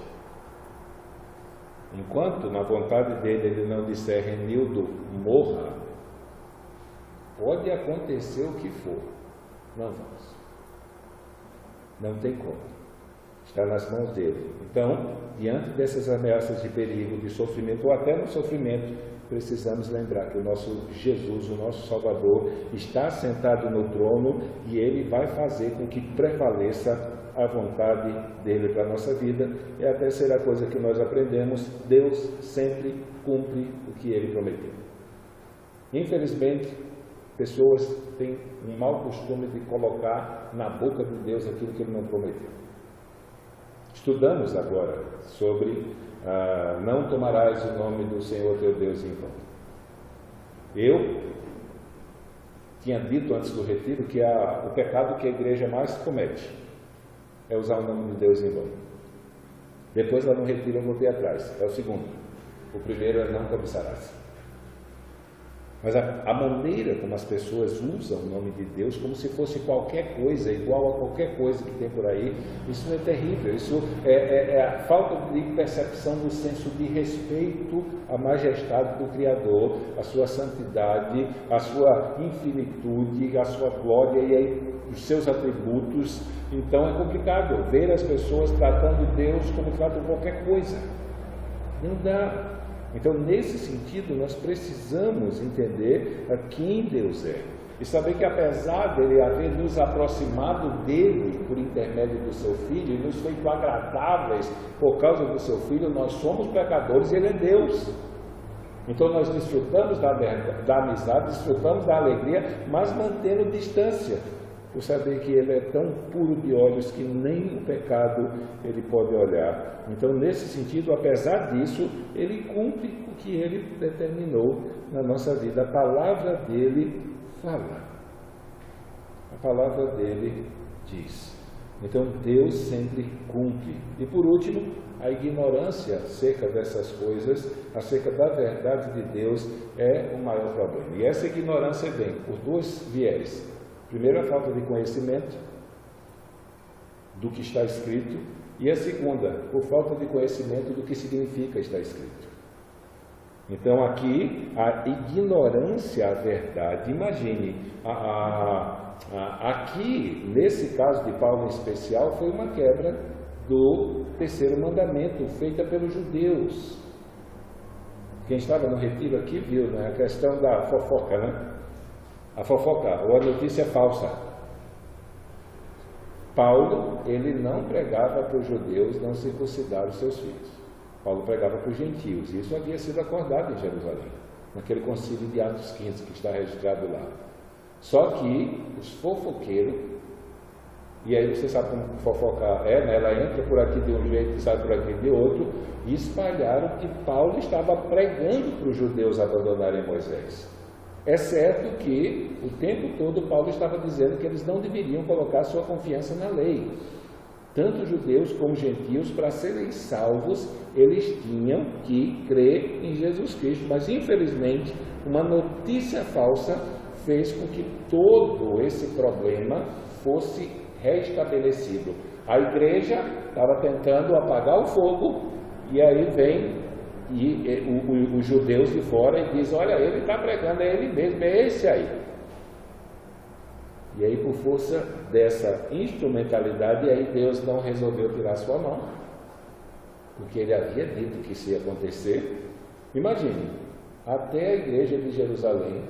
Enquanto na vontade dele ele não disser Renildo, morra, pode acontecer o que for. Não vamos. Não tem como. Está nas mãos dele. Então, diante dessas ameaças de perigo, de sofrimento, ou até no sofrimento, precisamos lembrar que o nosso Jesus, o nosso Salvador, está sentado no trono e ele vai fazer com que prevaleça a vontade dele para a nossa vida. E a terceira coisa que nós aprendemos: Deus sempre cumpre o que ele prometeu. Infelizmente, pessoas têm um mau costume de colocar na boca de Deus aquilo que ele não prometeu. Estudamos agora sobre não tomarás o nome do Senhor teu Deus em vão. Eu tinha dito antes do retiro que o pecado que a igreja mais comete é usar o nome de Deus em vão. Depois, lá no retiro, eu voltei atrás. É o segundo. O primeiro é não cobiçarás. Mas a maneira como as pessoas usam o nome de Deus como se fosse qualquer coisa, igual a qualquer coisa que tem por aí, isso é terrível. Isso é a falta de percepção do senso de respeito à majestade do Criador, à sua santidade, à sua infinitude, à sua glória e aí os seus atributos. Então é complicado ver as pessoas tratando Deus como tratam qualquer coisa. Não dá. Então, nesse sentido, nós precisamos entender a quem Deus é. E saber que apesar dele haver nos aproximado dele por intermédio do seu Filho e nos feito agradáveis por causa do seu Filho, nós somos pecadores e ele é Deus. Então nós desfrutamos da amizade, desfrutamos da alegria, mas mantendo distância, por saber que ele é tão puro de olhos que nem o pecado ele pode olhar. Então, nesse sentido, apesar disso, ele cumpre o que ele determinou na nossa vida. A palavra dele fala. A palavra dele diz. Então, Deus sempre cumpre. E por último, a ignorância acerca dessas coisas, acerca da verdade de Deus, é o maior problema. E essa ignorância vem por dois viés. Primeiro, a falta de conhecimento do que está escrito, e a segunda, por falta de conhecimento do que significa estar escrito. Então, aqui, a ignorância à verdade. Imagine, aqui, nesse caso de Paulo em especial, foi uma quebra do terceiro mandamento, feita pelos judeus. Quem estava no retiro aqui viu, né, a questão da fofoca, né? A fofoca, ou a notícia falsa. Paulo, ele não pregava para os judeus não circuncidar os seus filhos. Paulo pregava para os gentios. E isso havia sido acordado em Jerusalém, naquele concílio de Atos 15, que está registrado lá. Só que os fofoqueiros, e aí você sabe como fofocar é, né? Ela entra por aqui de um jeito e sai por aqui de outro, e espalharam que Paulo estava pregando para os judeus abandonarem Moisés. É certo que o tempo todo Paulo estava dizendo que eles não deveriam colocar sua confiança na lei. Tanto judeus como gentios, para serem salvos, eles tinham que crer em Jesus Cristo. Mas, infelizmente, uma notícia falsa fez com que todo esse problema fosse restabelecido. A igreja estava tentando apagar o fogo, e aí vem os judeus de fora e diz: olha, ele está pregando, é ele mesmo, é esse aí. E aí, por força dessa instrumentalidade, aí Deus não resolveu tirar sua mão, porque ele havia dito que isso ia acontecer. Imagine, até a igreja de Jerusalém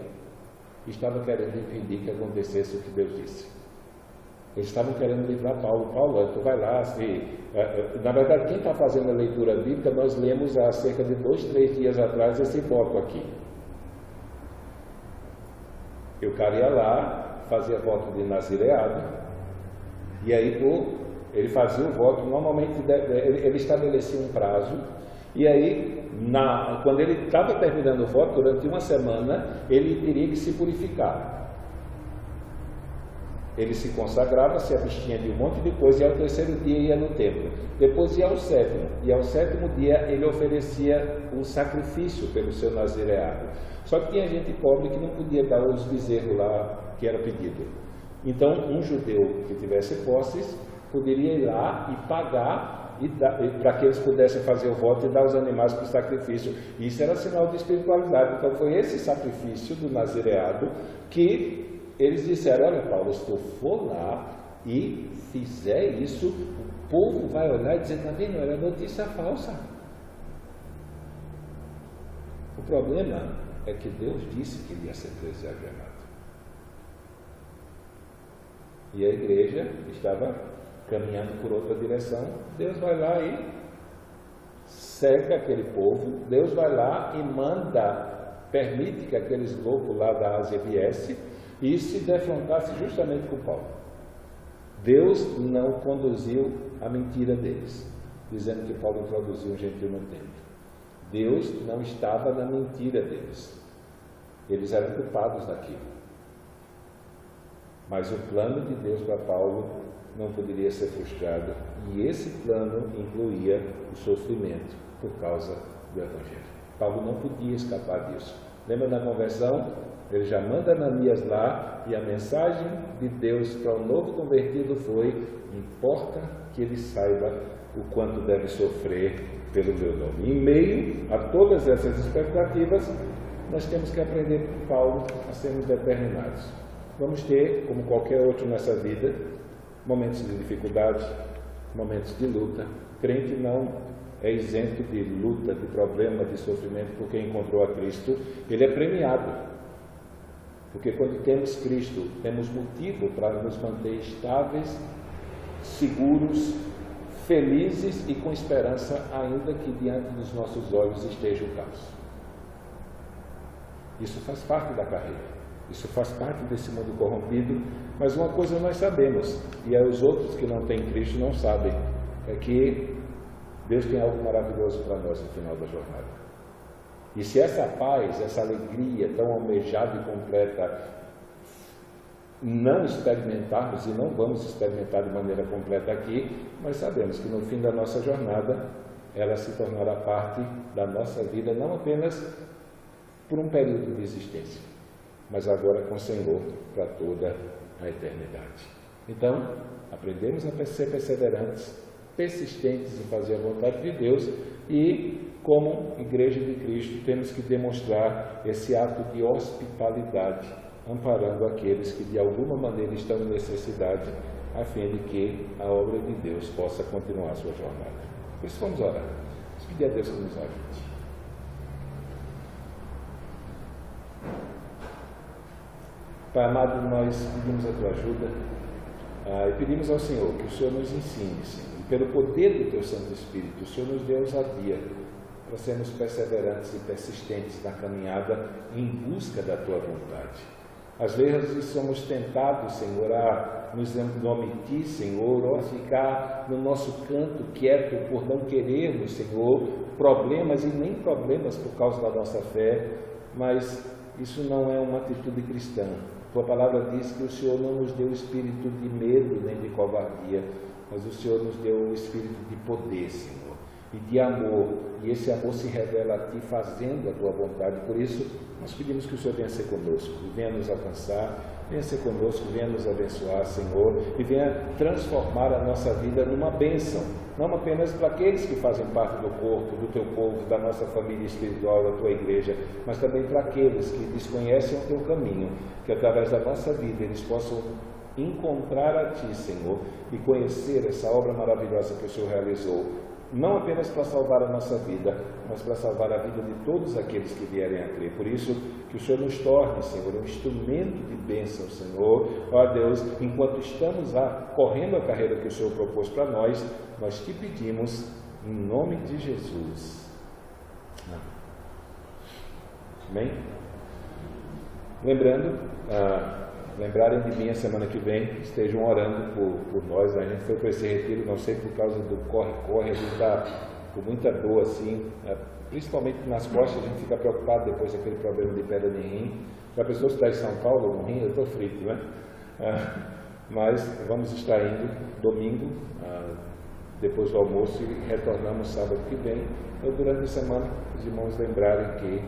estava querendo impedir que acontecesse o que Deus disse. Eles estavam querendo livrar Paulo. Paulo, tu vai lá. Na verdade, quem está fazendo a leitura bíblica, nós lemos há cerca de 2, 3 dias atrás esse voto aqui. O cara ia lá, fazia voto de nazireado, e aí ele fazia o voto. Normalmente ele estabelecia um prazo, e aí quando ele estava terminando o voto, durante uma semana, ele teria que se purificar. Ele se consagrava, se abstinha de um monte de coisa, e ao terceiro dia ia no templo. Depois ia ao sétimo, e ao sétimo dia ele oferecia um sacrifício pelo seu nazireado. Só que tinha gente pobre que não podia dar os bezerros lá que era pedido. Então, um judeu que tivesse posses poderia ir lá e pagar para que eles pudessem fazer o voto e dar os animais para o sacrifício. Isso era sinal de espiritualidade. Então, foi esse sacrifício do nazireado que eles disseram: olha, Paulo, se tu for lá e fizer isso, o povo vai olhar e dizer: está vendo, era notícia falsa. O problema é que Deus disse que ele ia ser preso e algemado. E a igreja estava caminhando por outra direção. Deus vai lá e seca aquele povo. Deus vai lá e permite que aqueles loucos lá da Ásia viessem e se defrontassem justamente com Paulo. Deus não conduziu a mentira deles, dizendo que Paulo introduziu um gentil no templo. Deus não estava na mentira deles. Eles eram culpados daquilo. Mas o plano de Deus para Paulo não poderia ser frustrado. E esse plano incluía o sofrimento por causa do Evangelho. Paulo não podia escapar disso. Lembra da conversão? Ele já manda Ananias lá, e a mensagem de Deus para o novo convertido foi: importa que ele saiba o quanto deve sofrer pelo meu nome. Em meio a todas essas expectativas, nós temos que aprender com Paulo a sermos determinados. Vamos ter, como qualquer outro nessa vida, momentos de dificuldade, momentos de luta. O crente não é isento de luta, de problema, de sofrimento, porque encontrou a Cristo. Ele é premiado. Porque quando temos Cristo, temos motivo para nos manter estáveis, seguros, felizes e com esperança, ainda que diante dos nossos olhos esteja o caos. Isso faz parte da carreira. Isso faz parte desse mundo corrompido. Mas uma coisa nós sabemos, e os outros que não têm Cristo não sabem, é que Deus tem algo maravilhoso para nós no final da jornada. E se essa paz, essa alegria tão almejada e completa não experimentarmos, e não vamos experimentar de maneira completa aqui, nós sabemos que no fim da nossa jornada ela se tornará parte da nossa vida, não apenas por um período de existência, mas agora com o Senhor para toda a eternidade. Então, aprendemos a ser perseverantes, persistentes em fazer a vontade de Deus, e como Igreja de Cristo temos que demonstrar esse ato de hospitalidade, amparando aqueles que de alguma maneira estão em necessidade, a fim de que a obra de Deus possa continuar a sua jornada. Por isso vamos orar. Vamos pedir a Deus que nos ajude. Pai amado, nós pedimos a Tua ajuda e pedimos ao Senhor que o Senhor nos ensine, Senhor, e pelo poder do Teu Santo Espírito, o Senhor nos dê ousadia para sermos perseverantes e persistentes na caminhada em busca da Tua vontade. Às vezes somos tentados, Senhor, a nos omitir, Senhor, ou a ficar no nosso canto quieto por não querermos, Senhor, problemas e nem problemas por causa da nossa fé, mas isso não é uma atitude cristã. Tua palavra diz que o Senhor não nos deu espírito de medo nem de covardia, mas o Senhor nos deu o espírito de poder, Senhor, e de amor, e esse amor se revela a Ti fazendo a Tua vontade. Por isso, nós pedimos que o Senhor venha ser conosco, venha nos alcançar, venha ser conosco, venha nos abençoar, Senhor, e venha transformar a nossa vida numa bênção, não apenas para aqueles que fazem parte do corpo, do Teu povo, da nossa família espiritual, da Tua igreja, mas também para aqueles que desconhecem o Teu caminho, que através da nossa vida eles possam encontrar a Ti, Senhor, e conhecer essa obra maravilhosa que o Senhor realizou, não apenas para salvar a nossa vida, mas para salvar a vida de todos aqueles que vierem a crer. Por isso, que o Senhor nos torne, Senhor, um instrumento de bênção, Senhor. Ó Deus, enquanto estamos correndo a carreira que o Senhor propôs para nós, nós Te pedimos, em nome de Jesus. Amém? Lembrarem de mim a semana que vem, estejam orando por nós. A gente foi para esse retiro, não sei, por causa do corre-corre, a gente está com muita dor assim, principalmente nas costas, a gente fica preocupado depois daquele problema de pedra de rim. Já pensou se está em São Paulo, no rim? Eu estou frito, né? Mas vamos estar indo domingo, depois do almoço, e retornamos sábado que vem. Então, durante a semana, os irmãos lembrarem que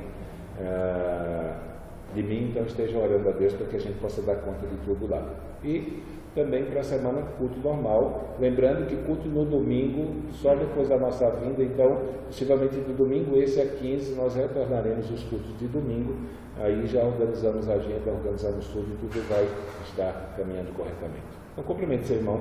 de mim, então estejam orando a Deus para que a gente possa dar conta de tudo lá. E também para a semana, culto normal, lembrando que culto no domingo, só depois da nossa vinda, então, possivelmente do domingo esse a 15, nós retornaremos os cultos de domingo, aí já organizamos a agenda, organizamos tudo e tudo vai estar caminhando corretamente. Então, cumprimento seu irmão.